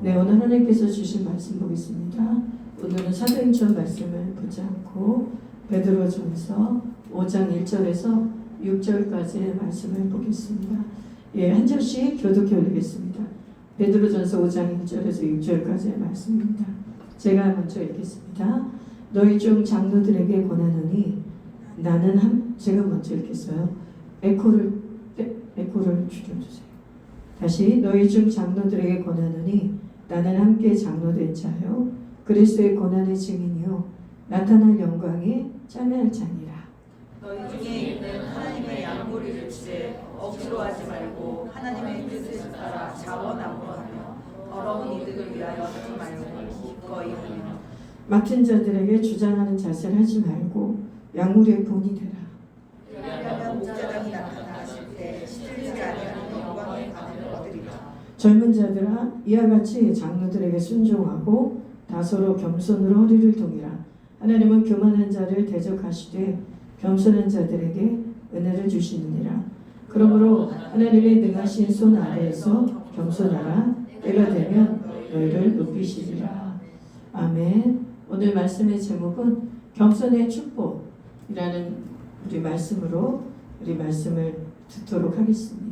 네, 오늘 하나님께서 주신 말씀 보겠습니다. 오늘은 사도행전 말씀을 보지 않고 베드로전서 5장 1절에서 6절까지의 말씀을 보겠습니다. 예, 한 절씩 교독해 올리겠습니다. 베드로전서 5장 1절에서 6절까지의 말씀입니다. 제가 먼저 읽겠습니다. 너희 중 장로들에게 권하노니 제가 먼저 읽겠어요. 에코를 줄여주세요. 다시 너희 중 장로들에게 권하노니 나는 함께 장로된 자요 그리스도의 고난의 증인이요 나타날 영광에 참여할 자니라. 너희 중에 있는 하나님의 양보리를 치되 억지로 하지 말고 하나님의 뜻을 따라 자원함으로하며 더러운 이득을 위하여 하지 말고 기꺼이 하며 맡은 자들에게 주장하는 자세를 하지 말고 양물의 본이 되라. 왜냐하면 목자장이 나타나실 때 시들지 아니하는 영광의 관을 얻으리라. 젊은 자들아 이와 같이 장로들에게 순종하고 다소로 겸손으로 허리를 동이라. 하나님은 교만한 자를 대적하시되 겸손한 자들에게 은혜를 주시느니라. 그러므로 하나님의 능하신 손 아래에서 겸손하라. 때가 되면 너희를 높이시리라. 아멘. 오늘 말씀의 제목은 겸손의 축복이라는 우리 말씀으로 우리 말씀을 듣도록 하겠습니다.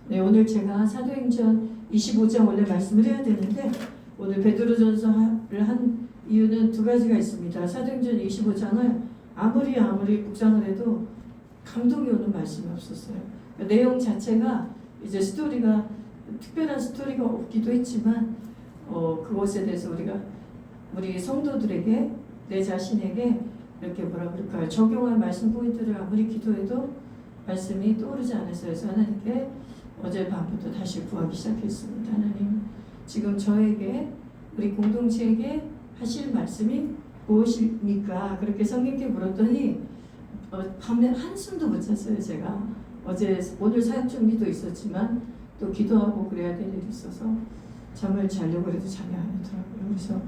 네, 오늘 제가 사도행전 25장 원래 말씀을 해야 되는데 오늘 베드로전서를 한 이유는 두 가지가 있습니다. 사도행전 25장을 아무리 묵상을 해도 감동이 오는 말씀이 없었어요. 그러니까 내용 자체가 이제 스토리가 특별한 스토리가 없기도 했지만 그것에 대해서 우리 성도들에게 내 자신에게 이렇게 뭐라 그럴까요? 적용할 말씀 포인트를 아무리 기도해도 말씀이 떠오르지 않았어요. 그래서 하나님께 어젯밤부터 다시 구하기 시작했습니다. 하나님, 지금 저에게 우리 공동체에게 하실 말씀이 무엇입니까? 그렇게 성경께 물었더니 밤에 한숨도 못 잤어요. 제가 오늘 사역 준비도 있었지만 또 기도하고 그래야 될 일이 있어서 잠을 자려고 해도 잠이 안 오더라고요. 그래서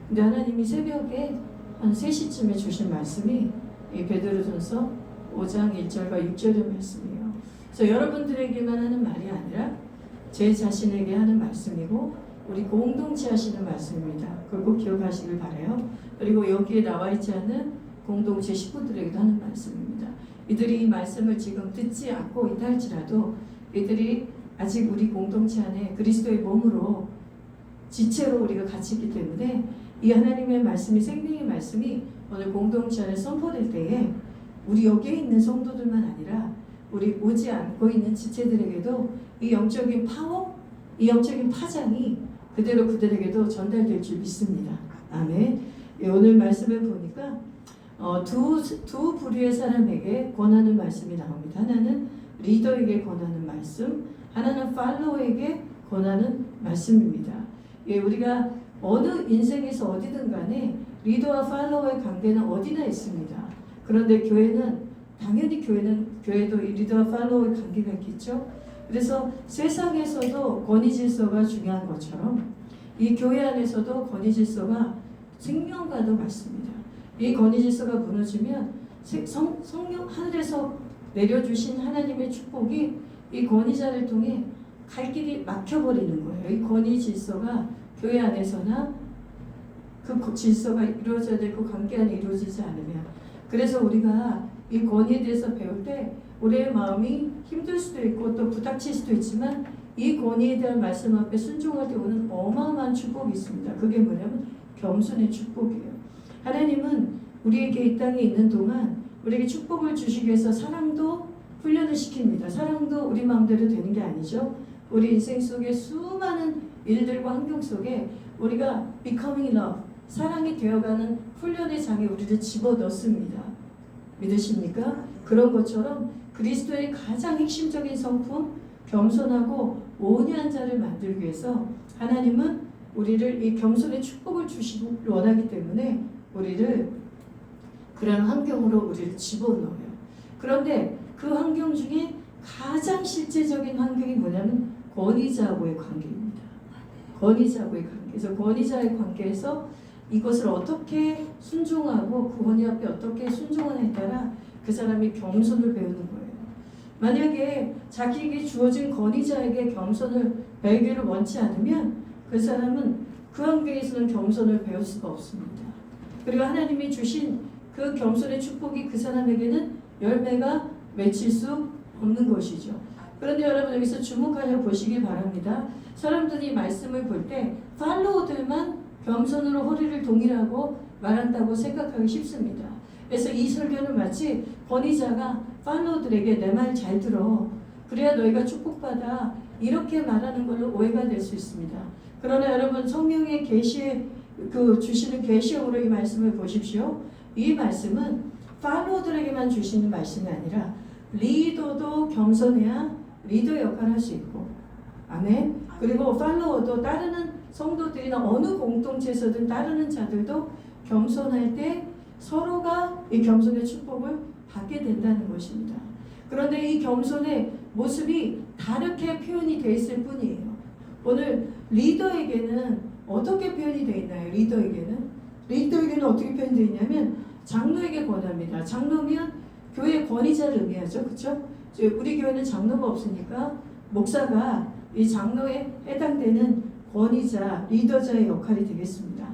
근데 하나님이 새벽에 한 3시쯤에 주신 말씀이 이 베드로전서 5장 1절과 6절의 말씀이에요. 그래서 여러분들에게만 하는 말이 아니라 제 자신에게 하는 말씀이고 우리 공동체 하시는 말씀입니다. 그걸 꼭 기억하시길 바라요. 그리고 여기에 나와 있지 않은 공동체 식구들에게도 하는 말씀입니다. 이들이 이 말씀을 지금 듣지 않고 있다 할지라도 이들이 아직 우리 공동체 안에 그리스도의 몸으로 지체로 우리가 같이 있기 때문에 이 하나님의 말씀이 생명의 말씀이 오늘 공동체 안에 선포될 때에 우리 여기에 있는 성도들만 아니라 우리 오지 않고 있는 지체들에게도 이 영적인 파워, 이 영적인 파장이 그대로 그들에게도 전달될 줄 믿습니다. 아멘. 오늘 말씀을 보니까 두 부류의 사람에게 권하는 말씀이 나옵니다. 하나는 리더에게 권하는 말씀, 하나는 팔로워에게 권하는 말씀입니다. 우리가 어느 인생에서 어디든 간에 리더와 팔로워의 관계는 어디나 있습니다. 그런데 교회도 이 리더와 팔로워의 관계가 있겠죠. 그래서 세상에서도 권위 질서가 중요한 것처럼 이 교회 안에서도 권위 질서가 생명과도 같습니다. 이 권위 질서가 무너지면 성령 하늘에서 내려주신 하나님의 축복이 이 권위자를 통해 갈 길이 막혀버리는 거예요. 이 권위 질서가 교회 안에서나 그 질서가 이루어져야 될 그 관계 안에 이루어지지 않으면 그래서 우리가 이 권위에 대해서 배울 때 우리의 마음이 힘들 수도 있고 또 부닥칠 수도 있지만 이 권위에 대한 말씀 앞에 순종할 때 오는 어마어마한 축복이 있습니다. 그게 뭐냐면 겸손의 축복이에요. 하나님은 우리에게 이 땅에 있는 동안 우리에게 축복을 주시기 위해서 사랑도 훈련을 시킵니다. 사랑도 우리 마음대로 되는 게 아니죠. 우리 인생 속에 수많은 일들과 환경 속에 우리가 becoming love, 사랑이 되어가는 훈련의 장에 우리를 집어넣습니다. 믿으십니까? 그런 것처럼 그리스도의 가장 핵심적인 성품, 겸손하고 온유한 자를 만들기 위해서 하나님은 우리를 이 겸손의 축복을 주시고 원하기 때문에 우리를 그런 환경으로 우리를 집어넣어요. 그런데 그 환경 중에 가장 실제적인 환경이 뭐냐면 권위자하고의 관계입니다. 권위자하고의 관계. 그래서 권위자의 관계에서 이것을 어떻게 순종하고 그 권위 앞에 어떻게 순종하느냐에 따라 그 사람이 겸손을 배우는 거예요. 만약에 자기에게 주어진 권위자에게 겸손을 배우기를 원치 않으면 그 사람은 그 환경에서는 겸손을 배울 수가 없습니다. 그리고 하나님이 주신 그 겸손의 축복이 그 사람에게는 열매가 맺힐 수 없는 것이죠. 그런데 여러분 여기서 주목하여 보시기 바랍니다. 사람들이 말씀을 볼 때 팔로우들만 겸손으로 허리를 동이라고 말한다고 생각하기 쉽습니다. 그래서 이 설교는 마치 권위자가 팔로우들에게 내 말 잘 들어, 그래야 너희가 축복받아, 이렇게 말하는 걸로 오해가 될 수 있습니다. 그러나 여러분 성경의 계시에 주시는 계시형으로 이 말씀을 보십시오. 이 말씀은 팔로우들에게만 주시는 말씀이 아니라 리더도 겸손해야 리더 역할을 할 수 있고, 아멘. 그리고 팔로워도 따르는 성도들이나 어느 공동체에서든 따르는 자들도 겸손할 때 서로가 이 겸손의 축복을 받게 된다는 것입니다. 그런데 이 겸손의 모습이 다르게 표현이 되어 있을 뿐이에요. 오늘 리더에게는 어떻게 표현이 되어 있나요? 리더에게는 어떻게 표현이 되어 있냐면 장로에게 권합니다. 장로면 교회 권위자를 의미하죠. 그렇죠? 우리 교회는 장로가 없으니까 목사가 이 장로에 해당되는 권위자, 리더자의 역할이 되겠습니다.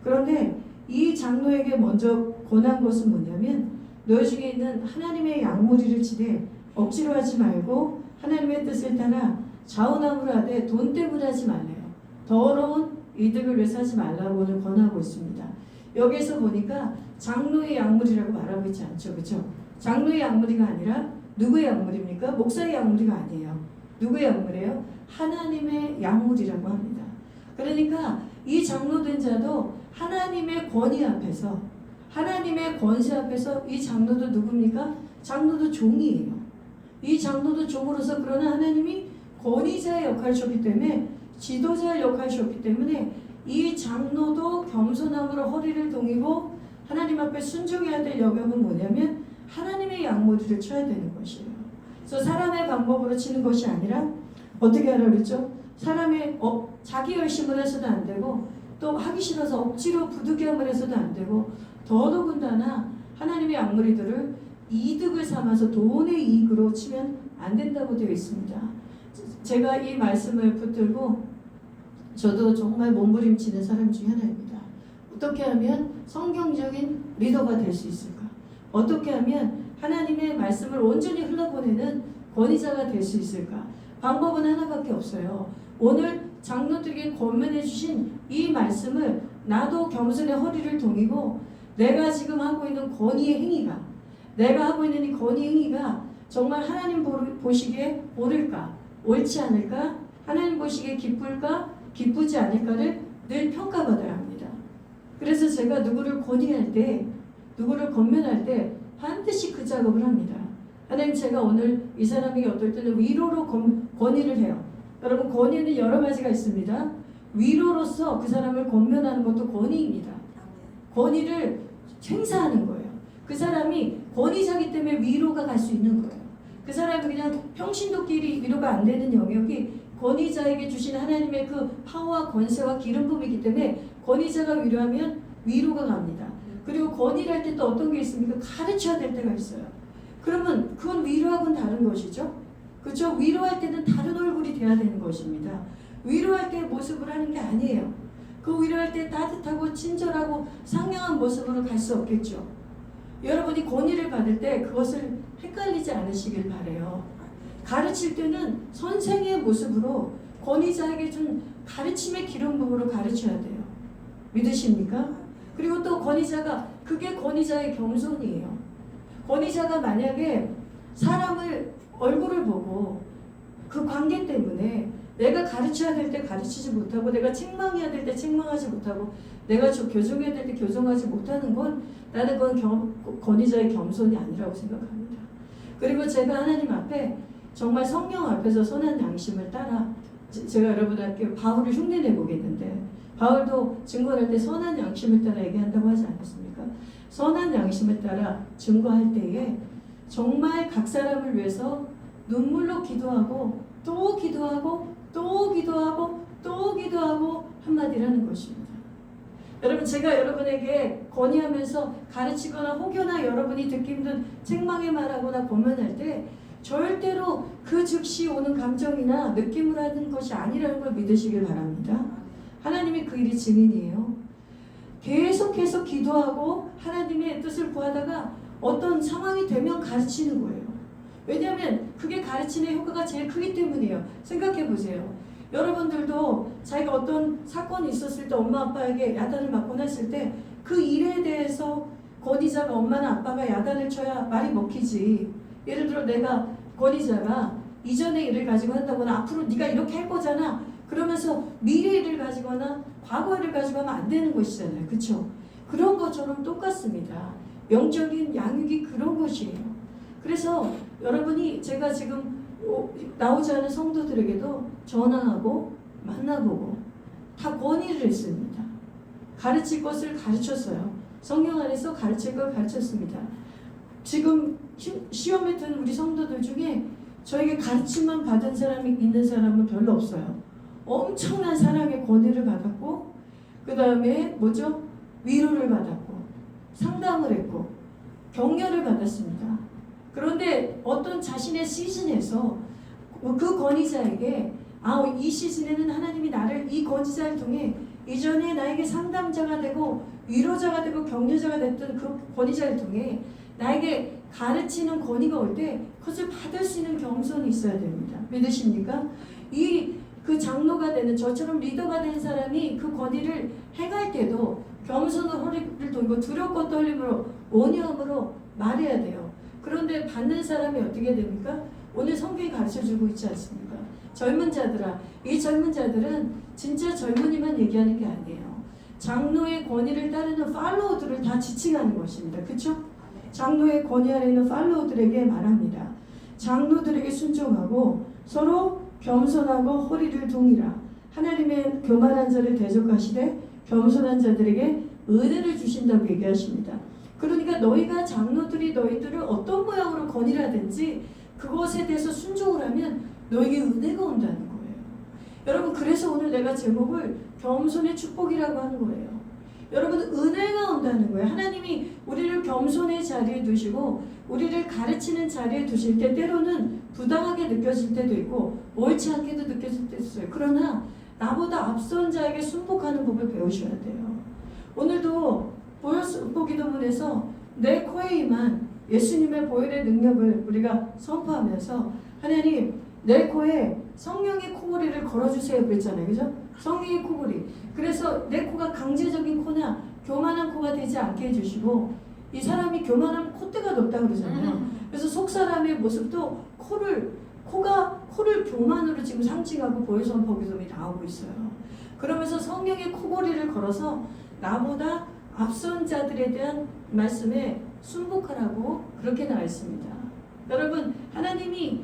그런데 이 장로에게 먼저 권한 것은 뭐냐면 너희 중에 있는 하나님의 양무리를 치되 억지로 하지 말고 하나님의 뜻을 따라 좌우나무를 하되 돈 때문에 하지 말래요. 더러운 이득을 위해서 하지 말라고 오늘 권하고 있습니다. 여기에서 보니까 장로의 양무리라고 말하고 있지 않죠. 그렇죠? 장로의 양무리가 아니라 누구의 양무리입니까? 목사의 양무리가 아니에요. 누구의 양무리예요? 하나님의 양무리라고 합니다. 그러니까 이 장로된 자도 하나님의 권위 앞에서, 하나님의 권세 앞에서 이 장로도 누굽니까? 장로도 종이에요. 이 장로도 종으로서, 그러나 하나님이 권위자의 역할을 줬기 때문에, 지도자의 역할을 줬기 때문에 이 장로도 겸손함으로 허리를 동이고 하나님 앞에 순종해야 될 영역은 뭐냐면 하나님의 양무리를 쳐야 되는 것이에요. 그래서 사람의 방법으로 치는 것이 아니라 어떻게 하라 그랬죠? 사람의 자기 열심을 해서도 안 되고, 또 하기 싫어서 억지로 부득이함을 해서도 안 되고, 더더군다나 하나님의 양무리들을 이득을 삼아서 돈의 이익으로 치면 안 된다고 되어 있습니다. 제가 이 말씀을 붙들고 저도 정말 몸부림치는 사람 중에 하나입니다. 어떻게 하면 성경적인 리더가 될 수 있을까? 어떻게 하면 하나님의 말씀을 온전히 흘러보내는 권위자가 될 수 있을까? 방법은 하나밖에 없어요. 오늘 장로들에게 권면해 주신 이 말씀을 나도 겸손의 허리를 동이고 내가 지금 하고 있는 권위의 행위가, 내가 하고 있는 이 권위 행위가 정말 하나님 보시기에 옳을까? 옳지 않을까? 하나님 보시기에 기쁠까? 기쁘지 않을까를 늘 평가받아야 합니다. 그래서 제가 누구를 권위할 때, 누구를 권면할 때 반드시 그 작업을 합니다. 하나님, 제가 오늘 이 사람에게 어떨 때는 위로로 권위를 해요. 여러분, 권위는 여러 가지가 있습니다. 위로로서 그 사람을 권면하는 것도 권위입니다. 권위를 행사하는 거예요. 그 사람이 권위자기 때문에 위로가 갈 수 있는 거예요. 그 사람이 그냥 평신도끼리 위로가 안 되는 영역이 권위자에게 주신 하나님의 그 파워와 권세와 기름 부음이기 때문에 권위자가 위로하면 위로가 갑니다. 그리고 권위를 할 때 또 어떤 게 있습니까? 가르쳐야 될 때가 있어요. 그러면 그건 위로하고는 다른 것이죠. 그렇죠? 위로할 때는 다른 얼굴이 돼야 되는 것입니다. 위로할 때 모습을 하는 게 아니에요. 그 위로할 때 따뜻하고 친절하고 상냥한 모습으로 갈 수 없겠죠. 여러분이 권위를 받을 때 그것을 헷갈리지 않으시길 바라요. 가르칠 때는 선생의 모습으로 권위자에게 준 가르침의 기름 부음으로 가르쳐야 돼요. 믿으십니까? 그리고 또 권위자가, 그게 권위자의 겸손이에요. 권위자가 만약에 사람을 얼굴을 보고 그 관계 때문에 내가 가르쳐야 될 때 가르치지 못하고, 내가 책망해야 될 때 책망하지 못하고, 내가 교정해야 될 때 교정하지 못하는 건, 나는 그건 권위자의 겸손이 아니라고 생각합니다. 그리고 제가 하나님 앞에 정말 성령 앞에서 선한 양심을 따라, 제가 여러분한테 바울을 흉내내 보겠는데, 바울도 증거할 때 선한 양심을 따라 얘기한다고 하지 않았습니까? 선한 양심을 따라 증거할 때에 정말 각 사람을 위해서 눈물로 기도하고 또 기도하고 또 기도하고 또 기도하고 한마디라는 것입니다. 여러분, 제가 여러분에게 건의하면서 가르치거나 혹여나 여러분이 듣기 힘든 책망의 말하거나 권면할 때 절대로 그 즉시 오는 감정이나 느낌을 하는 것이 아니라는 걸 믿으시길 바랍니다. 하나님이 그 일이 증인이에요. 계속해서 기도하고 하나님의 뜻을 구하다가 어떤 상황이 되면 가르치는 거예요. 왜냐하면 그게 가르치는 효과가 제일 크기 때문이에요. 생각해 보세요. 여러분들도 자기가 어떤 사건이 있었을 때 엄마 아빠에게 야단을 맞거나 했을 때 그 일에 대해서 권위자가 엄마나 아빠가 야단을 쳐야 말이 먹히지. 예를 들어 내가 권위자가 이전의 일을 가지고 한다거나 앞으로 네가 이렇게 할 거잖아. 그러면서 미래 일을 가지거나 과거 일을 가지고 하면 안 되는 것이잖아요. 그렇죠? 그런 것처럼 똑같습니다. 영적인 양육이 그런 것이에요. 그래서 여러분이 제가 지금 나오지 않은 성도들에게도 전화하고 만나보고 다 권위를 했습니다. 가르칠 것을 가르쳤어요. 성령 안에서 가르칠 걸 가르쳤습니다. 지금 시험에 든 우리 성도들 중에 저에게 가르침만 받은 사람이 있는 사람은 별로 없어요. 엄청난 사랑의 권위를 받았고 그 다음에 뭐죠? 위로를 받았고 상담을 했고 격려를 받았습니다. 그런데 어떤 자신의 시즌에서 그 권위자에게 이 시즌에는 하나님이 나를 이 권위자를 통해 이전에 나에게 상담자가 되고 위로자가 되고 격려자가 됐던 그 권위자를 통해 나에게 가르치는 권위가 올 때 그것을 받을 수 있는 겸손이 있어야 됩니다. 믿으십니까? 그 장로가 되는 저처럼 리더가 된 사람이 그 권위를 행할 때도 겸손으로 허리를 돌고 두렵고 떨림으로 온유함으로 말해야 돼요. 그런데 받는 사람이 어떻게 됩니까? 오늘 성경이 가르쳐주고 있지 않습니까? 젊은 자들아, 이 젊은 자들은 진짜 젊은이만 얘기하는 게 아니에요. 장로의 권위를 따르는 팔로우들을 다 지칭하는 것입니다. 그렇죠? 장로의 권위 아래 있는 팔로우들에게 말합니다. 장로들에게 순종하고 서로 겸손하고 허리를 동이라. 하나님의 교만한 자를 대적하시되 겸손한 자들에게 은혜를 주신다고 얘기하십니다. 그러니까 너희가 장로들이 너희들을 어떤 모양으로 권위라든지 그것에 대해서 순종을 하면 너에게 은혜가 온다는 거예요. 여러분, 그래서 오늘 내가 제목을 겸손의 축복이라고 하는 거예요. 여러분, 은혜가 온다는 거예요. 하나님이 우리를 겸손의 자리에 두시고 우리를 가르치는 자리에 두실 때 때로는 부당하게 느껴질 때도 있고 옳지 않게도 느껴질 때도 있어요. 그러나 나보다 앞선 자에게 순복하는 법을 배우셔야 돼요. 오늘도 보혈 기도문에서 내 코에 임한 예수님의 보혈의 능력을 우리가 선포하면서 하나님 내 코에 성령의 코골이를 걸어주세요 그랬잖아요. 그죠? 성령의 코골이. 그래서 내 코가 강제적인 코나 교만한 코가 되지 않게 해주시고 이 사람이 교만하면 콧대가 높다 그러잖아요. 그래서 속 사람의 모습도 코를 교만으로 지금 상징하고 보혈 선포 기도문이 나오고 있어요. 그러면서 성령의 코골이를 걸어서 나보다 앞선 자들에 대한 말씀에 순복하라고 그렇게 나와 있습니다. 여러분, 하나님의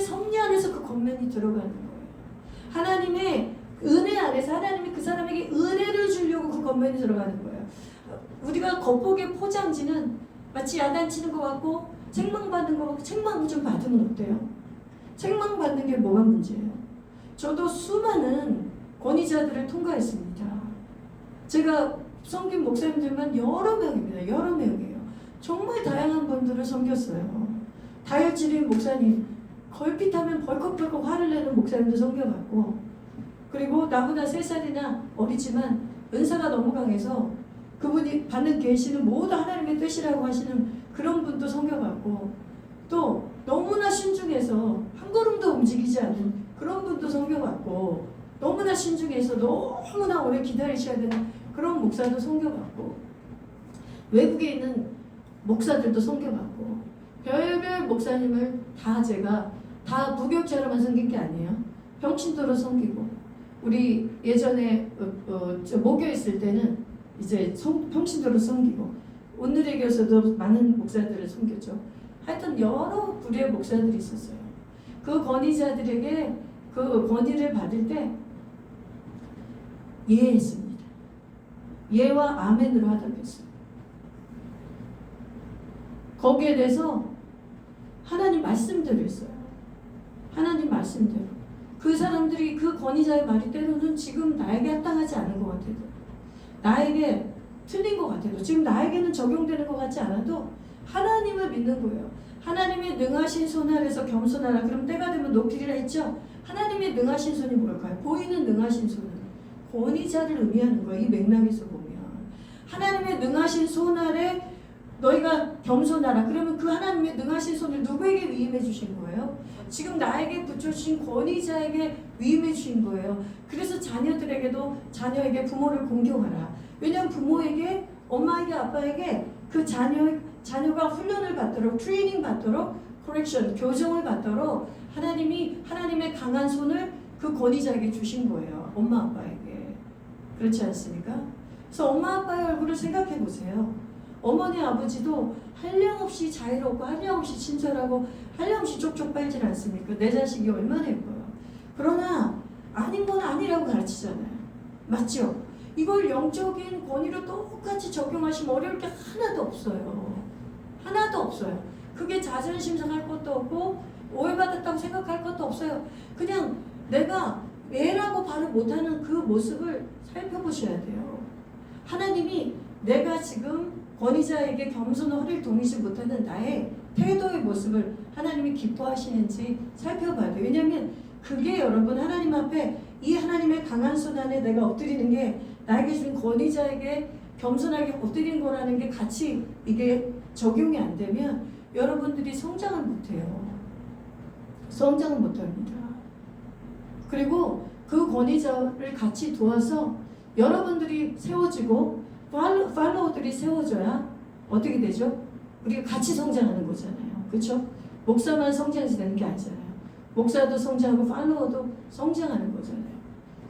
섭리 안에서 그 권면이 들어가는 거예요. 하나님의 은혜 안에서 하나님이 그 사람에게 은혜를 주려고 그 권면이 들어가는 거예요. 우리가 겉보기에 포장지는 마치 야단치는 것 같고 책망받는 것 같고 책망 좀 받으면 어때요? 책망받는 게 뭐가 문제예요? 저도 수많은 권위자들을 통과했습니다. 제가 섬긴 목사님들만 여러 명입니다. 여러 명이에요. 정말 다양한 분들을 섬겼어요. 다혈질인 목사님, 걸핏하면 벌컥벌컥 화를 내는 목사님도 섬겨봤고, 그리고 나보다 3살이나 어리지만 은사가 너무 강해서 그분이 받는 계시는 모두 하나님의 뜻이라고 하시는 그런 분도 섬겨봤고, 또 너무나 신중해서 한 걸음도 움직이지 않는 그런 분도 섬겨봤고, 너무나 신중해서 너무나 오래 기다리셔야 되는 그런 목사도 섬겨봤고, 외국에 있는 목사들도 섬겨봤고, 별별 목사님을 제가 다 부교육자로만 섬긴 게 아니에요. 평신도로 섬기고, 우리 예전에 모교 있을 때는 이제 평신도로 섬기고, 오늘의 교회에서도 많은 목사들을 섬겼죠. 하여튼 여러 부류의 목사들이 있었어요. 그 권위자들에게 그 권위를 받을 때 예했습니다. 예와 아멘으로 화답했어요. 거기에 대해서 하나님 말씀대로 했어요. 하나님 말씀대로. 그 사람들이 그 권위자의 말이 때로는 지금 나에게 합당하지 않은 것 같아도, 나에게 틀린 것 같아도, 지금 나에게는 적용되는 것 같지 않아도 하나님을 믿는 거예요. 하나님의 능하신 손 아래서 겸손하라. 그럼 때가 되면 높이리라 했죠. 하나님의 능하신 손이 뭘까요? 보이는 능하신 손은 권위자를 의미하는 거예요. 이 맥락에서 보면 하나님의 능하신 손 아래 너희가 겸손하라. 그러면 그 하나님의 능하신 손을 누구에게 위임해 주신 거예요? 지금 나에게 붙여주신 권위자에게 위임해 주신 거예요. 그래서 자녀들에게도 자녀에게 부모를 공경하라. 왜냐하면 부모에게 엄마에게 아빠에게 그 자녀가 훈련을 받도록 트레이닝 받도록 코렉션 교정을 받도록 하나님이 하나님의 강한 손을 그 권위자에게 주신 거예요. 엄마 아빠에게. 그렇지 않습니까? 그래서 엄마 아빠의 얼굴을 생각해 보세요. 어머니 아버지도 한량없이 자유롭고 한량없이 친절하고 한량없이 쪽쪽 빨질 않습니까? 내 자식이 얼마나 예뻐요. 그러나 아닌 건 아니라고 가르치잖아요. 맞죠? 이걸 영적인 권위로 똑같이 적용하시면 어려울 게 하나도 없어요. 하나도 없어요. 그게 자존심 상할 것도 없고 오해받았다고 생각할 것도 없어요. 그냥 내가 애라고 발을 못하는 그 모습을 살펴보셔야 돼요. 하나님이 내가 지금 권위자에게 겸손한 허리를 동이지 못하는 나의 태도의 모습을 하나님이 기뻐하시는지 살펴봐야 돼요. 왜냐하면 그게 여러분 하나님 앞에 이 하나님의 강한 손 안에 내가 엎드리는 게 나에게 준 권위자에게 겸손하게 엎드린 거라는 게 같이 이게 적용이 안 되면 여러분들이 성장을 못해요. 성장을 못합니다. 그리고 그 권위자를 같이 도와서 여러분들이 세워지고 팔로워들이 세워져야 어떻게 되죠? 우리가 같이 성장하는 거잖아요. 그렇죠? 목사만 성장해서 되는 게 아니잖아요. 목사도 성장하고 팔로워도 성장하는 거잖아요.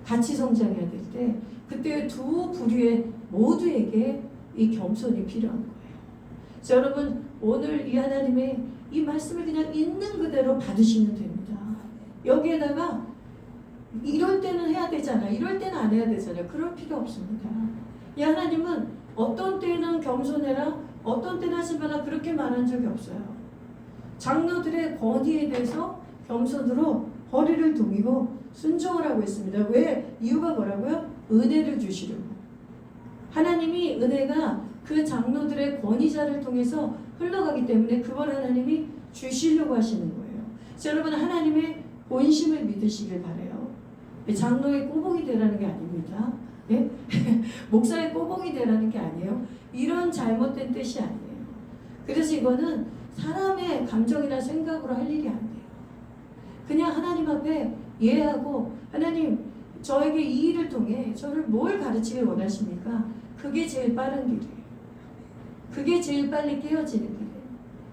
같이 성장해야 될 때 그때 두 부류의 모두에게 이 겸손이 필요한 거예요. 그래서 여러분 오늘 이 하나님의 이 말씀을 그냥 있는 그대로 받으시면 됩니다. 여기에다가 이럴 때는 해야 되잖아요. 이럴 때는 안 해야 되잖아요. 그럴 필요 없습니다. 이 하나님은 어떤 때는 겸손해라, 어떤 때는 하지 마라 그렇게 말한 적이 없어요. 장로들의 권위에 대해서 겸손으로 허리를 동이고 순종을 하고 있습니다. 왜? 이유가 뭐라고요? 은혜를 주시려고. 하나님이 은혜가 그 장로들의 권위자를 통해서 흘러가기 때문에 그걸 하나님이 주시려고 하시는 거예요. 그래서 여러분 하나님의 본심을 믿으시길 바라요. 장로의 꼬봉이 되라는 게 아닙니다. 예? 목사의 꼬봉이 되라는 게 아니에요. 이런 잘못된 뜻이 아니에요. 그래서 이거는 사람의 감정이나 생각으로 할 일이 아니에요. 그냥 하나님 앞에 이해하고 하나님 저에게 이 일을 통해 저를 뭘 가르치길 원하십니까? 그게 제일 빠른 길이에요. 그게 제일 빨리 깨어지는 길이에요.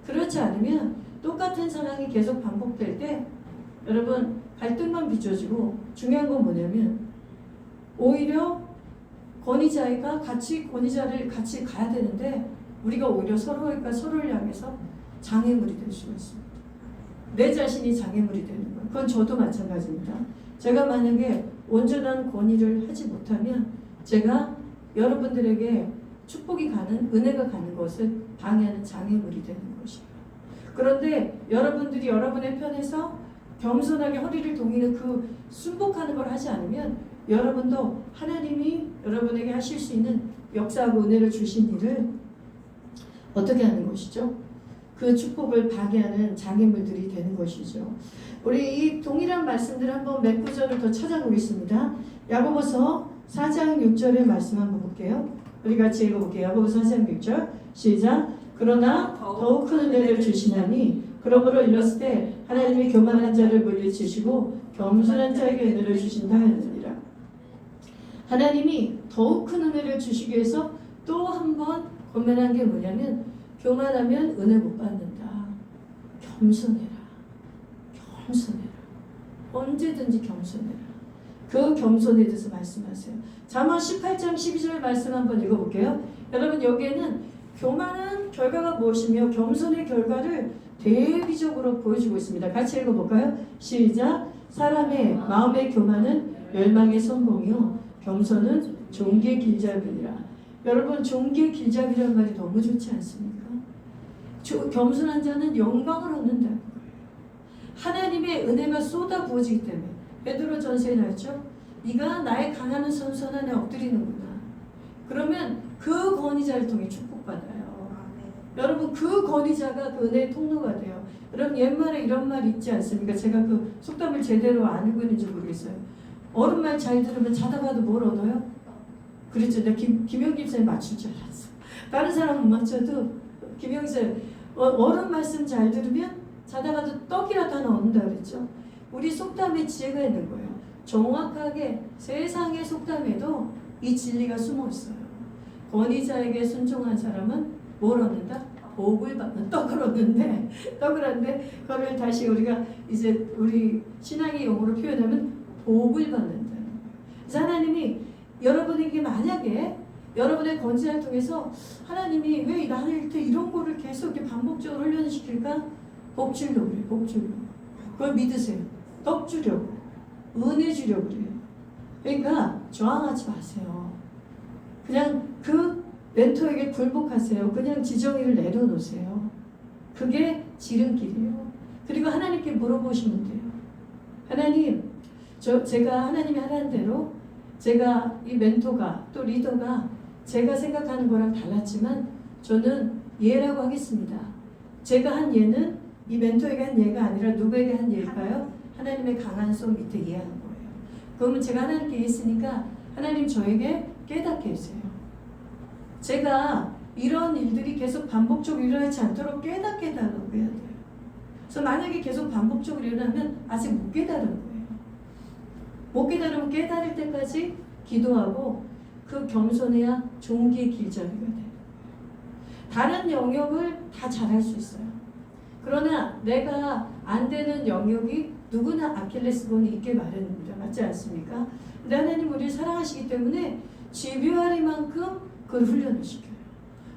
그렇지 않으면 똑같은 상황이 계속 반복될 때 여러분 갈등만 빚어지고 중요한 건 뭐냐면 오히려 권위자가 권위자를 같이 가야 되는데 우리가 오히려 서로를 향해서 장애물이 될 수가 있습니다. 내 자신이 장애물이 되는 거예요. 그건 저도 마찬가지입니다. 제가 만약에 온전한 권위를 하지 못하면 제가 여러분들에게 축복이 가는 은혜가 가는 것을 방해하는 장애물이 되는 것이에요. 그런데 여러분들이 여러분의 편에서 겸손하게 허리를 동이는 그 순복하는 걸 하지 않으면 여러분도 하나님이 여러분에게 하실 수 있는 역사하고 은혜를 주신 일을 어떻게 하는 것이죠? 그 축복을 방해하는 장애물들이 되는 것이죠. 우리 이 동일한 말씀들 한번 몇 구절을 더 찾아보겠습니다. 야고보서 4장 6절의 말씀 한번 볼게요. 우리 같이 읽어볼게요. 야고보서 4장 6절 시작. 그러나 더욱 큰 은혜를 주시나니 그러므로 일렀을 때 하나님이 교만한 자를 물리치시고 겸손한 자에게 은혜를 주신다 하느니라. 하나님이 더욱 큰 은혜를 주시기 위해서 또 한 번 권면한 게 뭐냐면 교만하면 은혜 못 받는다. 겸손해라. 겸손해라. 언제든지 겸손해라. 그 겸손에 대해서 말씀하세요. 잠언 18장 12절 말씀 한번 읽어볼게요. 여러분 여기에는 교만한 결과가 무엇이며 겸손의 결과를 대비적으로 보여주고 있습니다. 같이 읽어볼까요? 시작. 사람의 마음의 교만은 멸망의 성공이요 겸손은 종기의 길잡이니라. 여러분 종기의 길잡이라는 말이 너무 좋지 않습니까? 겸손한 자는 영광을 얻는다는 거예요. 하나님의 은혜가 쏟아 부어지기 때문에 베드로 전서에 나왔죠. 네가 나의 강하는 선선 안에 엎드리는구나. 그러면 그 권위자를 통해 축복받아요. 여러분 그 권위자가 그 은혜의 통로가 돼요. 여러분 옛말에 이런 말 있지 않습니까? 제가 그 속담을 제대로 알고 있는지 모르겠어요. 어른 말 잘 들으면 자다가도 뭘 얻어요? 그렇죠. 내가 김영기 집사님 맞출 줄 알았어. 다른 사람은 못 맞춰도 김영기 집사님 어른 말씀 잘 들으면 자다가도 떡이라도 하나 얻는다 그랬죠. 우리 속담에 지혜가 있는 거예요. 정확하게 세상의 속담에도 이 진리가 숨어 있어요. 권위자에게 순종한 사람은 뭘 얻는다? 복을 받는 떡을 얻는데 그거를 다시 우리가 이제 우리 신앙의 용어로 표현하면 복을 받는다는 거예요. 그래서 하나님이 여러분에게 만약에 여러분의 권세를 통해서 하나님이 왜 나한테 이런 거를 계속 이렇게 반복적으로 훈련시킬까? 복 주려고 그래요. 복 주려고. 그걸 믿으세요. 떡 주려고. 은혜 주려고 그래요. 그러니까 저항하지 마세요. 그냥 그 멘토에게 굴복하세요. 그냥 지정의를 내려놓으세요. 그게 지름길이에요. 그리고 하나님께 물어보시면 돼요. 하나님, 제가 하나님이 하라는 대로 제가 이 멘토가 또 리더가 제가 생각하는 거랑 달랐지만 저는 예라고 하겠습니다. 제가 한 예는 이 멘토에게 한 예가 아니라 누구에게 한 예일까요? 하나님의 강한 손 밑에 예하는 거예요. 그러면 제가 하나님께 예했으니까 하나님 저에게 깨닫게 해주세요. 제가 이런 일들이 계속 반복적으로 일어나지 않도록 깨닫게 해달라고 해야 돼요. 그래서 만약에 계속 반복적으로 일어나면 아직 못 깨달은 거예요. 못 깨달으면 깨달을 때까지 기도하고 그 겸손해야 종기의 길잡이가 돼요. 다른 영역을 다 잘할 수 있어요. 그러나 내가 안 되는 영역이 누구나 아킬레스건이 있게 마련입니다. 맞지 않습니까? 근데 하나님 우리를 사랑하시기 때문에 집요하리만큼 그걸 훈련을 시켜요.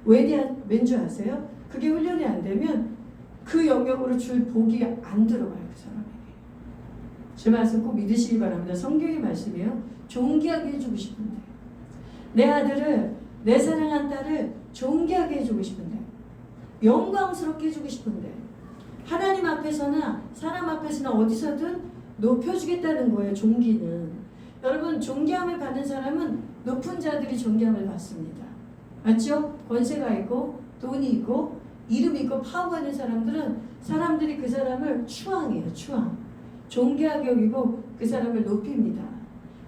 왠지 아세요? 그게 훈련이 안 되면 그 영역으로 줄 복이 안 들어가요. 그 사람에게. 제 말씀 꼭 믿으시기 바랍니다. 성경의 말씀이에요. 존귀하게 해주고 싶은데 내 아들을 내 사랑한 딸을 존귀하게 해주고 싶은데 영광스럽게 해주고 싶은데 하나님 앞에서나 사람 앞에서나 어디서든 높여주겠다는 거예요. 존귀는. 여러분 존귀함을 받는 사람은 높은 자들이 존귀함을 받습니다. 맞죠? 권세가 있고 돈이 있고 이름이 있고 파워가 있는 사람들은 사람들이 그 사람을 추앙해요. 추앙. 존귀하게 여기고 그 사람을 높입니다.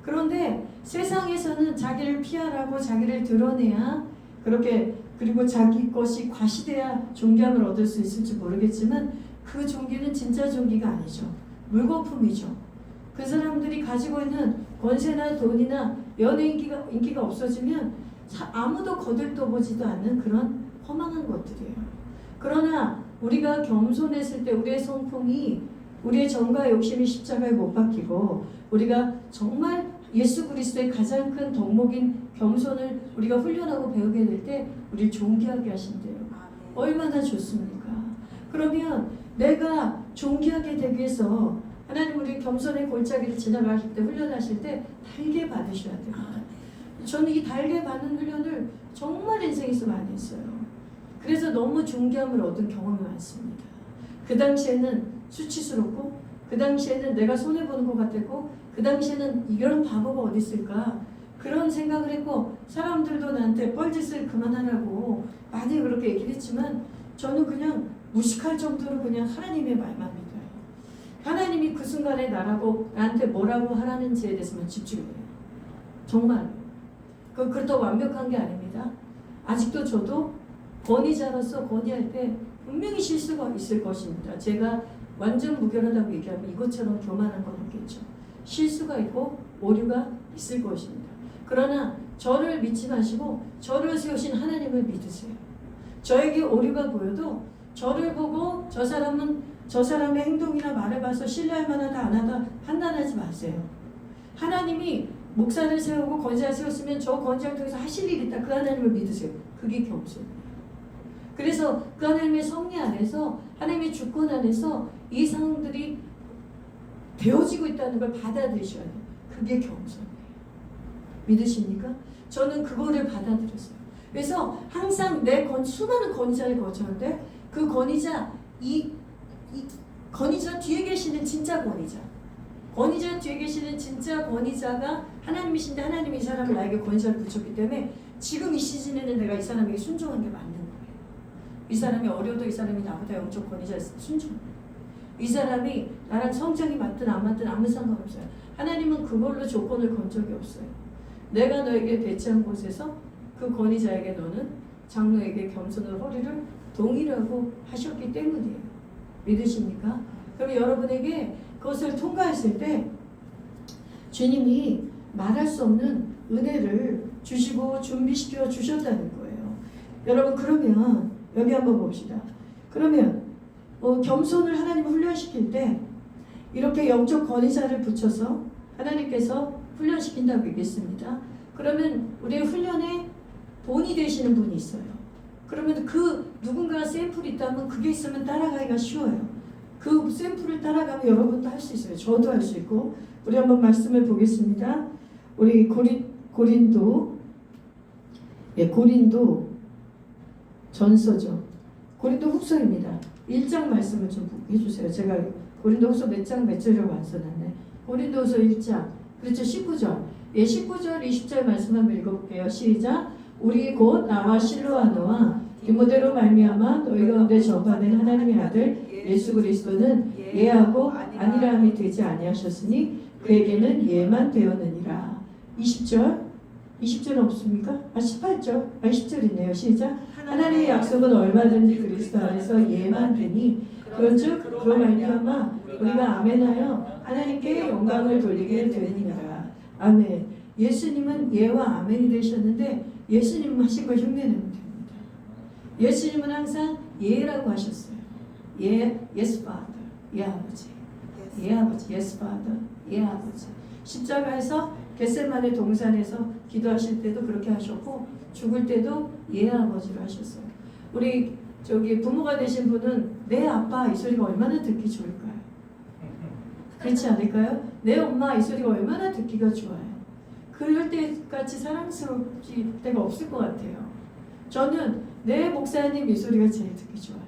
그런데 세상에서는 자기를 피하라고 자기를 드러내야 그렇게 그리고 자기 것이 과시돼야 존귀함을 얻을 수 있을지 모르겠지만 그 존귀는 진짜 존귀가 아니죠. 물거품이죠. 그 사람들이 가지고 있는 권세나 돈이나 연예 인기가 없어지면 아무도 거들떠보지도 않는 그런 허망한 것들이에요. 그러나 우리가 겸손했을 때 우리의 성품이 우리의 정과 욕심이 십자가에 못 박히고 우리가 정말 예수 그리스도의 가장 큰 덕목인 겸손을 우리가 훈련하고 배우게 될 때 우리를 존귀하게 하신대요. 얼마나 좋습니까? 그러면 내가 존귀하게 되기 위해서 하나님 우리 겸손의 골짜기를 지나가실 때 훈련하실 때 달게 받으셔야 돼요. 저는 이 달게 받는 훈련을 정말 인생에서 많이 했어요. 그래서 너무 존귀함을 얻은 경험이 많습니다. 그 당시에는 수치스럽고 그 당시에는 내가 손해보는 것 같았고 그 당시에는 이런 바보가 어디 있을까 그런 생각을 했고 사람들도 나한테 뻘짓을 그만하라고 많이 그렇게 얘기를 했지만 저는 그냥 무식할 정도로 그냥 하나님의 말만 믿어요. 하나님이 그 순간에 나한테 뭐라고 하라는지에 대해서만 집중해요. 정말 그렇다고 완벽한 게 아닙니다. 아직도 저도 권위자로서 권위할 때 분명히 실수가 있을 것입니다. 제가 완전 무결하다고 얘기하면 이것처럼 교만한 건 없겠죠. 실수가 있고 오류가 있을 것입니다. 그러나 저를 믿지 마시고 저를 세우신 하나님을 믿으세요. 저에게 오류가 보여도 저를 보고 저 사람의 행동이나 말을 봐서 신뢰할 만하다 안 하다 판단하지 마세요. 하나님이 목사를 세우고 권세를 세웠으면 저 권세를 통해서 하실 일이 있다. 그 하나님을 믿으세요. 그게 겸손이에요. 그래서 그 하나님의 섭리 안에서 하나님의 주권 안에서 이 상황들이 되어지고 있다는 걸 받아들이셔야 돼요. 그게 겸손이에요. 믿으십니까? 저는 그거를 받아들였어요. 그래서 항상 내 수많은 권위자를 거쳤는데 그 권위자 이 권위자 뒤에 계시는 진짜 권위자 뒤에 계시는 진짜 권위자가 하나님이신데 하나님이 이 사람을 나에게 권위자를 붙였기 때문에 지금 이 시즌에는 내가 이 사람에게 순종한 게 맞는 거예요. 이 사람이 어려도 이 사람이 나보다 영적 권위자였으면 순종해요. 이 사람이 나랑 성장이 맞든 안 맞든 아무 상관없어요. 하나님은 그걸로 조건을 건 적이 없어요. 내가 너에게 배치한 곳에서 그 권위자에게 너는 장로에게 겸손을 허리를 동일하고 하셨기 때문이에요. 믿으십니까? 그럼 여러분에게 그것을 통과했을 때 주님이 말할 수 없는 은혜를 주시고 준비시켜 주셨다는 거예요. 여러분 그러면 여기 한번 봅시다. 그러면 겸손을 하나님 훈련시킬 때 이렇게 영적 권위자를 붙여서 하나님께서 훈련시킨다고 얘기했습니다. 그러면 우리의 훈련에 본이 되시는 분이 있어요. 그러면 그 누군가가 샘플이 있다면 그게 있으면 따라가기가 쉬워요. 그 샘플을 따라가면 여러분도 할 수 있어요. 저도 할 수 있고. 우리 한번 말씀을 보겠습니다. 우리 고린도 전서죠. 고린도 후서입니다. 1장 말씀을 좀 해주세요. 제가 고린도 후서 몇 장 몇 절이라고 안 써놨네. 고린도 후서 1장 그렇죠. 19절 19절 20절 말씀 한번 읽어볼게요. 시작. 우리 곧 나와 실로아노와 디모데로 말미암아 너희 가운데 전파된 하나님의 아들 예수 그리스도는 예하고 아니라함이 되지 아니하셨으니 그에게는 예만 되었느니라. 20절 없습니까? 18절 20절이네요. 시작. 하나님의 약속은 얼마든지 그리스도 안에서 예만 되니 그런즉 그로 말미암아 우리가 아멘하여 하나님께 영광을 돌리게 되느니라. 아멘. 예수님은 예와 아멘이 되셨는데 예수님 하신 걸 흉내내면 됩니다. 예수님은 항상 예라고 하셨어요. 예, yes father, 예 아버지, 예 아버지, yes father, 예 아버지. 십자가에서 겟세마네 동산에서 기도하실 때도 그렇게 하셨고 죽을 때도 예 아버지로 하셨어요. 우리 저기 부모가 되신 분은 내 아빠 이 소리가 얼마나 듣기 좋을까요? 그렇지 않을까요? 내 엄마 이 소리가 얼마나 듣기가 좋아요. 그럴 때같이 사랑스러울 때가 없을 것 같아요. 저는 내 목사님 이 소리가 제일 듣기 좋아요.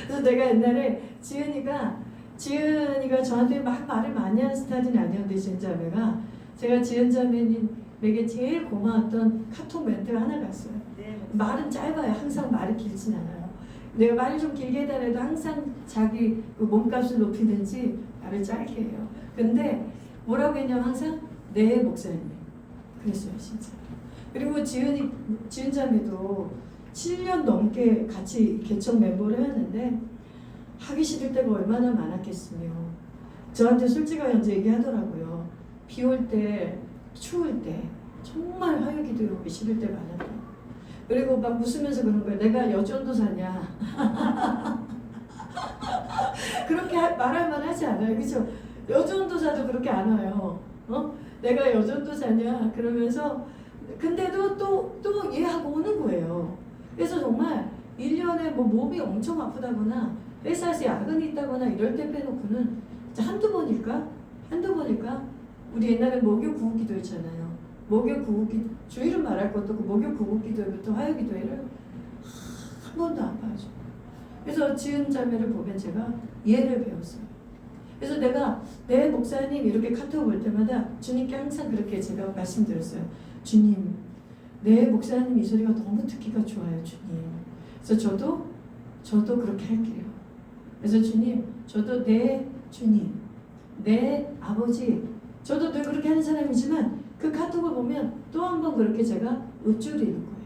그래서 내가 옛날에 지은이가 저한테 막 말을 많이 하는 스타일은 아니었는데 지은자매가 제가 지은자매에게 제일 고마웠던 카톡 멘트가 하나가 있어요. 말은 짧아요. 항상 말이 길진 않아요. 내가 말을 좀 길게 해달라도 항상 자기 그 몸값을 높이든지 말을 짧게 해요. 근데 뭐라고 했냐면 항상 내 목사님 그랬어요 진짜. 그리고 지은자매도 7년 넘게 같이 개척 멤버를 했는데 하기 싫을 때가 얼마나 많았겠으며 저한테 솔직하게 언제 얘기하더라고요. 비 올 때 추울 때 정말 화요기도 오기 싫을 때 많았다. 그리고 막 웃으면서 그런 거예요. 내가 여전도사냐. 그렇게 말할 만하지 않아요. 그죠? 여전도사도 그렇게 안 와요. 내가 여전도사냐 그러면서 근데도 또 얘하고 오는 거예요. 그래서 정말 1년에 뭐 몸이 엄청 아프다거나 회사에서 야근이 있다거나 이럴 때 빼놓고는 한두 번일까? 우리 옛날에 목요 구국기도 했잖아요. 목요 구국기 주일은 말할 것도 없고 목요 구국기도부터 화요기도회를 한 번도 안 봐줘. 그래서 지은 자매를 보면 제가 예를 배웠어요. 그래서 내가 내 목사님 이렇게 카톡 볼 때마다 주님께 항상 그렇게 제가 말씀드렸어요. 주님, 내 목사님 이 소리가 너무 듣기가 좋아요, 주님. 그래서 저도 그렇게 할게요. 그래서 주님, 저도 내 주님, 내 아버지, 저도 늘 그렇게 하는 사람이지만 그 카톡을 보면 또 한 번 그렇게 제가 읊조리는 거예요.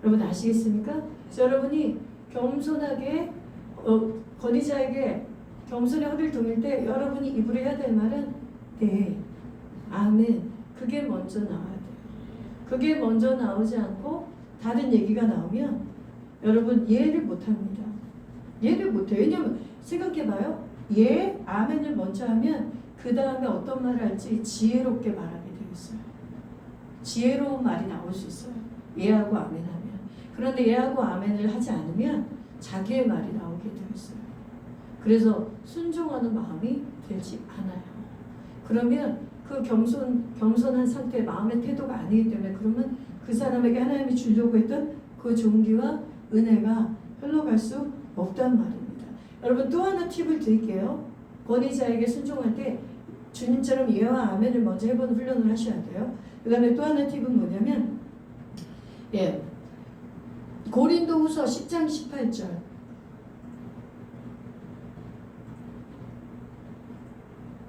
여러분 아시겠습니까? 그래서 여러분이 겸손하게 권위자에게 겸손의 허리를 동일 때 여러분이 입으로 해야 될 말은 네, 아멘. 그게 먼저 나와야 돼요. 그게 먼저 나오지 않고 다른 얘기가 나오면 여러분 이해를 못합니다. 이해를 못해요. 왜냐면 생각해봐요. 예, 아멘을 먼저 하면 그 다음에 어떤 말을 할지 지혜롭게 말하게 되어 있어요. 지혜로운 말이 나올 수 있어요. 예하고 아멘하면. 그런데 예하고 아멘을 하지 않으면 자기의 말이 나오게 되어 있어요. 그래서 순종하는 마음이 되지 않아요. 그러면 그 겸손한 상태의 마음의 태도가 아니기 때문에 그러면 그 사람에게 하나님이 주려고 했던 그 종기와 은혜가 흘러갈 수 없단 말입니다. 여러분 또 하나 팁을 드릴게요. 권위자에게 순종할 때 주님처럼 예와 아멘을 먼저 해보는 훈련을 하셔야 돼요. 그 다음에 또 하나 팁은 뭐냐면 고린도후서 10장 18절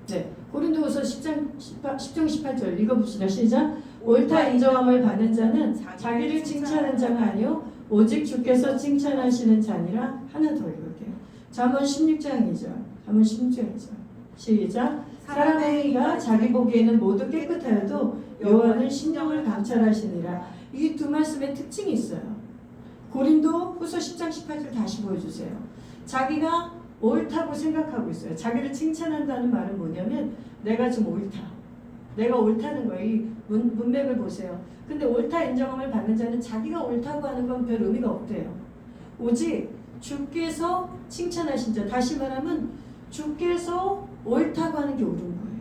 네, 고린도후서 10장 18절 읽어봅시다. 시작. 옳다 인정함을 받는 자는 자기를 칭찬하는 자가 아니요 오직 주께서 칭찬하시는 자니라. 하나 더 읽을게요. 잠언 16장 2절. 잠언 16장 2절. 시작. 사람의 행위가 자기 보기에는 모두 깨끗하여도 여호와는 심령을 감찰하시니라. 이 두 말씀의 특징이 있어요. 고린도 후서 10장 18절 다시 보여주세요. 자기가 옳다고 생각하고 있어요. 자기를 칭찬한다는 말은 뭐냐면 내가 좀 옳다. 내가 옳다는 거예요. 이 문맥을 보세요. 근데 옳다 인정함을 받는 자는 자기가 옳다고 하는 건 별 의미가 없대요. 오직 주께서 칭찬하신 자. 다시 말하면 주께서 옳다고 하는 게 옳은 거예요.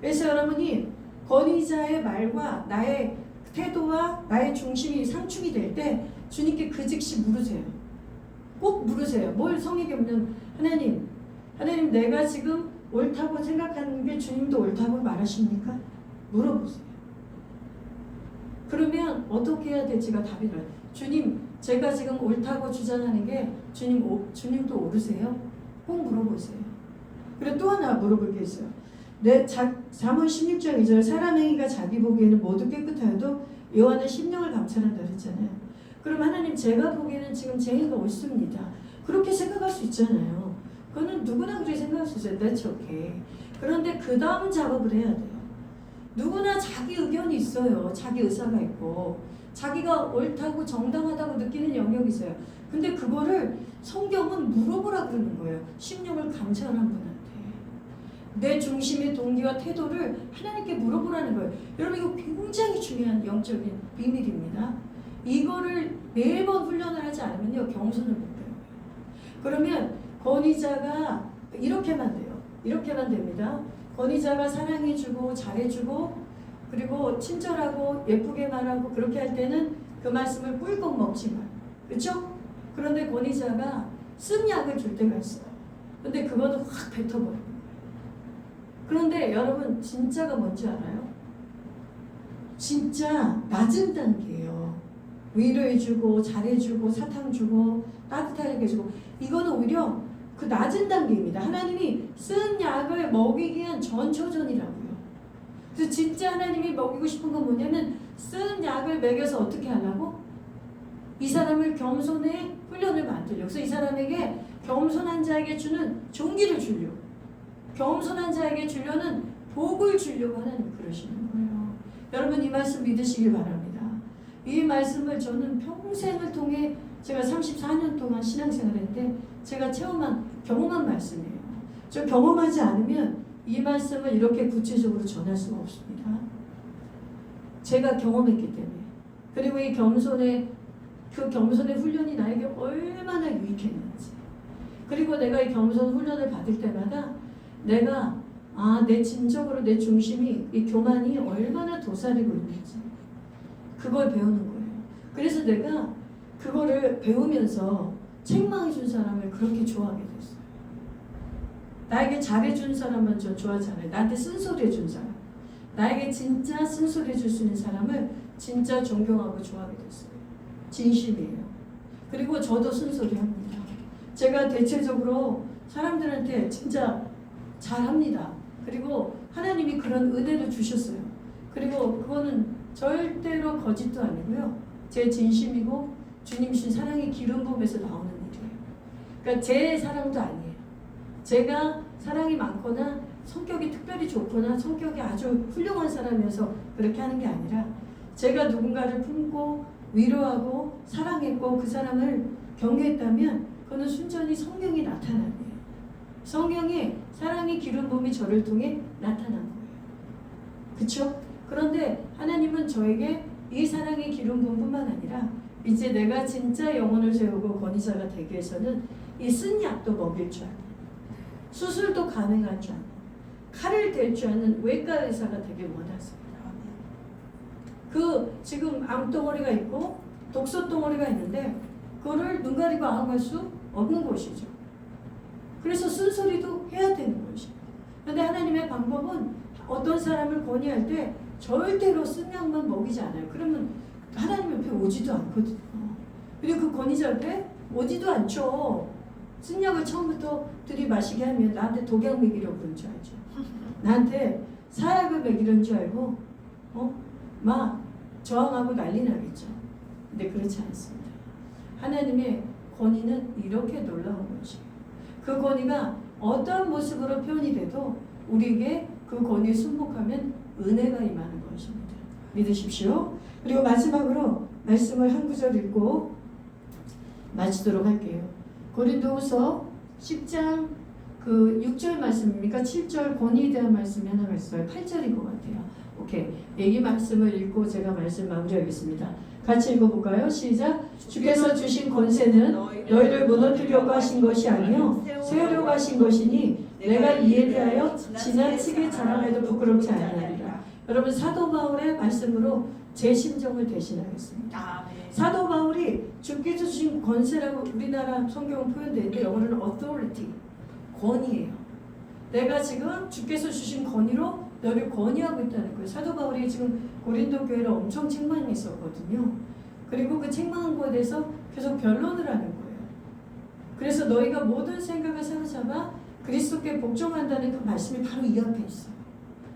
그래서 여러분이 권위자의 말과 나의 태도와 나의 중심이 상충이 될 때 주님께 그 즉시 물으세요. 꼭 물으세요. 뭘 성에게 묻는 하나님 내가 지금 옳다고 생각하는 게 주님도 옳다고 말하십니까? 물어보세요. 그러면 어떻게 해야 될지가 답이 나요. 주님 제가 지금 옳다고 주장하는 게 주님도 옳으세요? 꼭 물어보세요. 그리고 또 하나 물어볼 게 있어요. 잠언 16장 2절 사람 행위가 자기 보기에는 모두 깨끗하여도 여호와는 심령을 감찰한다 그랬잖아요. 그럼 하나님 제가 보기에는 지금 제 행위가 옳습니다. 그렇게 생각할 수 있잖아요. 그거는 누구나 그렇게 생각할 수 있어요. That's okay. 그런데 그 다음 작업을 해야 돼요. 누구나 자기 의견이 있어요. 자기 의사가 있고 자기가 옳다고 정당하다고 느끼는 영역이 있어요. 근데 그거를 성경은 물어보라 그러는 거예요. 심령을 감찰한 분한테. 내 중심의 동기와 태도를 하나님께 물어보라는 거예요. 여러분 이거 굉장히 중요한 영적인 비밀입니다. 이거를 매번 훈련을 하지 않으면요 겸손을 못 배워요. 그러면 권위자가 이렇게만 돼요. 이렇게만 됩니다. 권위자가 사랑해주고 잘해주고 그리고 친절하고 예쁘게 말하고 그렇게 할 때는 그 말씀을 꿀꺽 먹지만 그렇죠? 그런데 권위자가 쓴 약을 줄 때가 있어요. 근데 그거는 확 뱉어버려요. 그런데 여러분 진짜가 뭔지 알아요? 진짜 낮은 단계예요. 위로해주고 잘해주고 사탕 주고 따뜻하게 해주고 이거는 오히려 그 낮은 단계입니다. 하나님이 쓴 약을 먹이기 위한 전초전이라고요. 그래서 진짜 하나님이 먹이고 싶은 건 뭐냐면 쓴 약을 먹여서 어떻게 하려고? 이 사람을 겸손의 훈련을 만들려고. 그래서 이 사람에게 겸손한 자에게 주는 종기를 주려고. 겸손한 자에게 주려는 복을 주려고 하나님 그러시는 거예요. 여러분 이 말씀 믿으시길 바랍니다. 이 말씀을 저는 평생을 통해 제가 34년 동안 신앙생활을 했는데 제가 경험한 말씀이에요. 저 경험하지 않으면 이 말씀을 이렇게 구체적으로 전할 수가 없습니다. 제가 경험했기 때문에. 그리고 이 겸손의 훈련이 나에게 얼마나 유익했는지. 그리고 내가 이 겸손 훈련을 받을 때마다 내가 내 진정으로 내 중심이 이 교만이 얼마나 도사리고 있는지 그걸 배우는 거예요. 그래서 내가 그거를 배우면서 책망해 준 사람을 그렇게 좋아하게 됐어요. 나에게 잘해준 사람만 저 좋아하지 않아요. 나한테 쓴소리 해준 사람. 나에게 진짜 쓴소리 해줄 수 있는 사람을 진짜 존경하고 좋아하게 됐어요. 진심이에요. 그리고 저도 쓴소리 합니다. 제가 대체적으로 사람들한테 진짜 잘합니다. 그리고 하나님이 그런 은혜를 주셨어요. 그리고 그거는 절대로 거짓도 아니고요. 제 진심이고 주님 신 사랑의 기름 부음에서 나오는 일이에요. 그러니까 제 사랑도 아니에요. 제가 사랑이 많거나 성격이 특별히 좋거나 성격이 아주 훌륭한 사람이어서 그렇게 하는 게 아니라 제가 누군가를 품고 위로하고 사랑했고 그 사람을 경외했다면 그거는 순전히 성령이 나타난 거예요. 성령의 사랑의 기름 부음이 저를 통해 나타난 거예요. 그렇죠? 그런데 하나님은 저에게 이 사랑의 기름 부음뿐만 아니라 이제 내가 진짜 영혼을 세우고 권위자가 되기 위해서는 이 쓴 약도 먹일 줄 아는, 수술도 가능할 줄 아는, 칼을 댈 줄 아는 외과 의사가 되길 원하십니다. 지금 암덩어리가 있고 독소덩어리가 있는데 그거를 눈 가리고 아웅할 수 없는 곳이죠. 그래서 쓴소리도 해야 되는 것이에요. 그런데 하나님의 방법은 어떤 사람을 권위할 때 절대로 쓴 약만 먹이지 않아요. 그러면 하나님 옆에 오지도 않거든요. 그리고 그 권위자 옆에 오지도 않죠. 쓴 약을 처음부터 들이마시게 하면 나한테 독약 먹이려고 그런 줄 알죠. 나한테 사약을 먹이는 줄 알고 막 저항하고 난리 나겠죠. 근데 그렇지 않습니다. 하나님의 권위는 이렇게 놀라운 것이에요. 그 권위가 어떠한 모습으로 표현이 돼도 우리에게 그 권위에 순복하면 은혜가 임하는 것입니다. 믿으십시오. 그리고 마지막으로 말씀을 한 구절 읽고 마치도록 할게요. 고린도후서 10장 그 6절 말씀입니까? 7절 권위에 대한 말씀이 하나가 있어요. 8절인 것 같아요. 오케이. 이 말씀을 읽고 제가 말씀 마무리하겠습니다. 같이 읽어볼까요? 시작. 주께서 주신 권세는 너희를 무너뜨리려고 하신 것이 아니요 세우려고 하신 것이니 내가 이에 대하여 지나치게 자랑해도 부끄럽지 아니하리라. 여러분 사도 바울의 말씀으로 제 심정을 대신하겠습니다. 사도 바울이 주께서 주신 권세라고 우리나라 성경은 표현되는데 영어로는 authority, 권위예요. 내가 지금 주께서 주신 권위로 너를 권위하고 있다는 거예요. 사도 바울이 지금 고린도 교회를 엄청 책망했었거든요. 그리고 그 책망한 거에 대해서 계속 변론을 하는 거예요. 그래서 너희가 모든 생각을 사로잡아 그리스도께 복종한다는 그 말씀이 바로 이 앞에 있어요.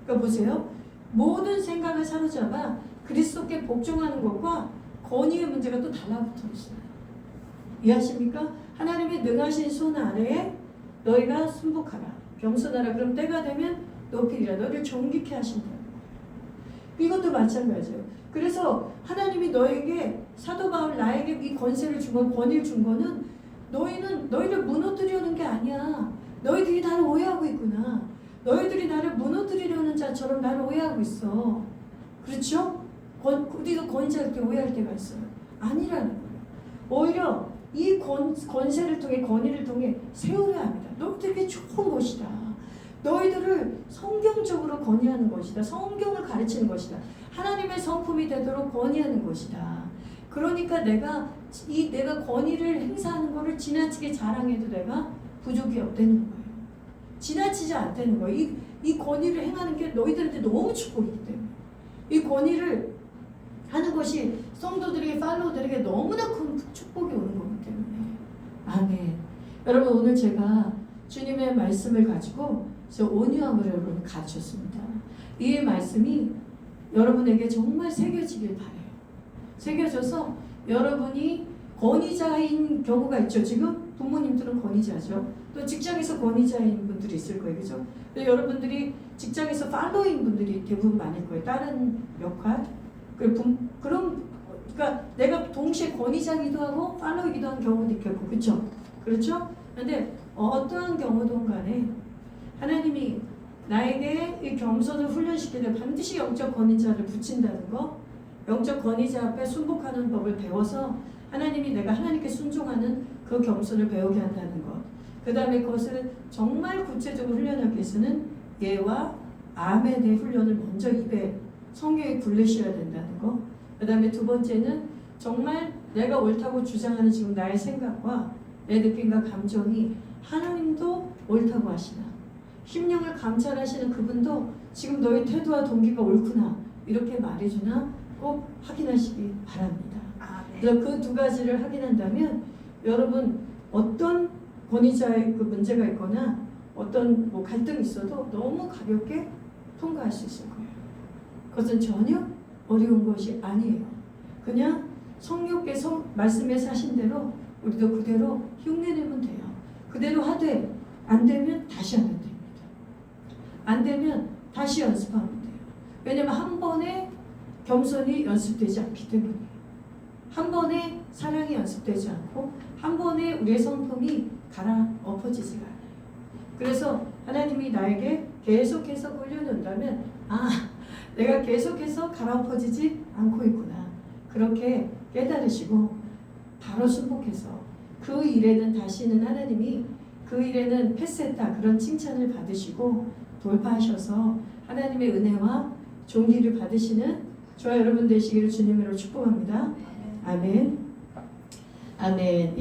그러니까 보세요. 모든 생각을 사로잡아 그리스도께 복종하는 것과 권위의 문제가 또 달라붙어 있어요. 이해하십니까? 하나님의 능하신 손 아래에 너희가 순복하라. 겸손하라. 그럼 때가 되면 높이리라. 너를 존귀케 하신다. 이것도 마찬가지예요. 그래서 하나님이 너에게 사도 바울 나에게 이 권세를 준 건, 권위를 준 거는 너희를 무너뜨리려는 게 아니야. 너희들이 나를 오해하고 있구나. 너희들이 나를 무너뜨리려는 자처럼 나를 오해하고 있어. 그렇죠? 우리도 권위자를 때 오해할 때가 있어요. 아니라는 거예요. 오히려 이 권세를 통해, 권위를 통해 세우려 합니다. 너희들에게 좋은 것이다. 너희들을 성경적으로 권위하는 것이다. 성경을 가르치는 것이다. 하나님의 성품이 되도록 권위하는 것이다. 그러니까 내가 권위를 행사하는 것을 지나치게 자랑해도 내가 부족이 없다는 거예요. 지나치지 않다는 거예요. 이 권위를 행하는 게 너희들한테 너무 축복이기 때문에. 이 권위를 하는 것이 성도들에게, 팔로워들에게 너무나 큰 축복이 오는 거기 때문에. 아멘. 여러분 오늘 제가 주님의 말씀을 가지고 온유함을 여러분 가르쳤습니다. 이 말씀이 여러분에게 정말 새겨지길 바래요. 새겨져서 여러분이 권위자인 경우가 있죠. 지금 부모님들은 권위자죠. 또 직장에서 권위자인 분들이 있을 거예요. 그죠? 여러분들이 직장에서 팔로잉 분들이 대부분 많을 거예요. 다른 역할. 그러니까 내가 동시에 권위자이기도 하고 팔로이기도 한 경우도 있겠고. 그렇죠? 그렇죠? 근데 어떠한 경우든 간에 하나님이 나에게 이 겸손을 훈련시킬 때 반드시 영적 권위자를 붙인다는 거, 영적 권위자 앞에 순복하는 법을 배워서 하나님이 내가 하나님께 순종하는 그 겸손을 배우게 한다는 것. 그 다음에 그것을 정말 구체적으로 훈련하기 위해서는 예와 암에 대해 훈련을 먼저 입에 성경에 굴리셔야 된다는 거. 그 다음에 두 번째는 정말 내가 옳다고 주장하는 지금 나의 생각과 내 느낌과 감정이 하나님도 옳다고 하시나, 심령을 감찰하시는 그분도 지금 너의 태도와 동기가 옳구나 이렇게 말해주나 꼭 확인하시기 바랍니다. 그래서 그 두 가지를 확인한다면 여러분 어떤 권위자의 그 문제가 있거나 어떤 갈등이 있어도 너무 가볍게 통과할 수 있을 거예요. 그것은 전혀 어려운 것이 아니에요. 그냥 성령께서 말씀에 사신 대로 우리도 그대로 흉내내면 돼요. 그대로 하되 안 되면 다시 하면 됩니다. 안 되면 다시 연습하면 돼요. 왜냐면 한 번에 겸손이 연습되지 않기 때문이에요. 한 번에 사랑이 연습되지 않고 한 번에 우리의 성품이 갈아엎어지지가 않아요. 그래서 하나님이 나에게 계속해서 훈련한다면 내가 계속해서 갈아엎어지지 않고 있구나. 그렇게 깨달으시고 바로 순복해서 그 일에는 다시는 하나님이 그 일에는 패스했다 그런 칭찬을 받으시고 돌파하셔서 하나님의 은혜와 존귀를 받으시는 저와 여러분 되시기를 주님으로 축복합니다. 아멘. 아멘.